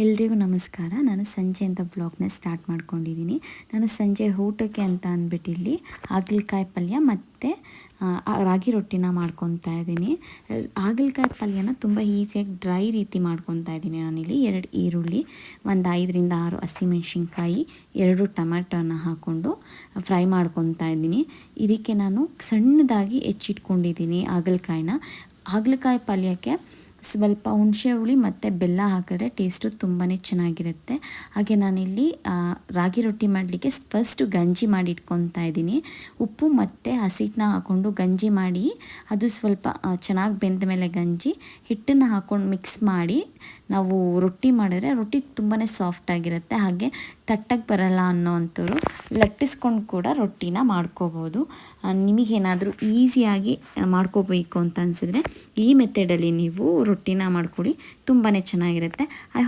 ಎಲ್ರಿಗೂ ನಮಸ್ಕಾರ. ನಾನು ಸಂಜೆ ಅಂತ ಬ್ಲಾಗ್ನ ಸ್ಟಾರ್ಟ್ ಮಾಡ್ಕೊಂಡಿದ್ದೀನಿ. ನಾನು ಸಂಜೆ ಊಟಕ್ಕೆ ಅಂತ ಅಂದ್ಬಿಟ್ಟು ಇಲ್ಲಿ ಹಾಗಲಕಾಯಿ ಪಲ್ಯ ಮತ್ತು ರಾಗಿ ರೊಟ್ಟಿನ ಮಾಡ್ಕೊತಾ ಇದ್ದೀನಿ. ಹಾಗಲಕಾಯಿ ಪಲ್ಯನ ತುಂಬ ಈಸಿಯಾಗಿ ಡ್ರೈ ರೀತಿ ಮಾಡ್ಕೊತಾ ಇದ್ದೀನಿ. ನಾನಿಲ್ಲಿ 2 ಈರುಳ್ಳಿ, ಒಂದು 5ರಿಂದ 6 ಹಸಿಮೆಣ್ಸಿನ್ಕಾಯಿ, 2 ಟೊಮ್ಯಾಟೋನ ಹಾಕ್ಕೊಂಡು ಫ್ರೈ ಮಾಡ್ಕೊತಾ ಇದ್ದೀನಿ. ಇದಕ್ಕೆ ನಾನು ಸಣ್ಣದಾಗಿ ಹೆಚ್ಚಿಟ್ಕೊಂಡಿದ್ದೀನಿ ಹಾಗಲಕಾಯಿನ. ಹಾಗಲಕಾಯಿ ಪಲ್ಯಕ್ಕೆ ಸ್ವಲ್ಪ ಹುಣಸೆ ಹುಳಿ ಮತ್ತು ಬೆಲ್ಲ ಹಾಕಿದ್ರೆ ಟೇಸ್ಟು ತುಂಬಾ ಚೆನ್ನಾಗಿರುತ್ತೆ. ಹಾಗೆ ನಾನಿಲ್ಲಿ ರಾಗಿ ರೊಟ್ಟಿ ಮಾಡಲಿಕ್ಕೆ ಫಸ್ಟು ಗಂಜಿ ಮಾಡಿ ಇಟ್ಕೊತಾ ಇದ್ದೀನಿ. ಉಪ್ಪು ಮತ್ತು ಹಸಿಟ್ಟನ್ನ ಹಾಕ್ಕೊಂಡು ಗಂಜಿ ಮಾಡಿ ಅದು ಸ್ವಲ್ಪ ಚೆನ್ನಾಗಿ ಬೆಂದ ಮೇಲೆ ಗಂಜಿ ಹಿಟ್ಟನ್ನು ಹಾಕ್ಕೊಂಡು ಮಿಕ್ಸ್ ಮಾಡಿ ನಾವು ರೊಟ್ಟಿ ಮಾಡಿದ್ರೆ ರೊಟ್ಟಿ ತುಂಬಾ ಸಾಫ್ಟಾಗಿರುತ್ತೆ. ಹಾಗೆ ತಟ್ಟಕ್ಕೆ ಬರಲ್ಲ ಅನ್ನೋವಂಥವ್ರು ಲಟ್ಟಿಸ್ಕೊಂಡು ಕೂಡ ರೊಟ್ಟಿನ ಮಾಡ್ಕೋಬೋದು. ನಿಮಗೇನಾದರೂ ಈಸಿಯಾಗಿ ಮಾಡ್ಕೋಬೇಕು ಅಂತ ಅನಿಸಿದ್ರೆ ಈ ಮೆಥಡಲ್ಲಿ ನೀವು ರೊಟ್ಟಿನ ಮಾಡ್ಕೊಳ್ಳಿ, ತುಂಬಾ ಚೆನ್ನಾಗಿರುತ್ತೆ. I hope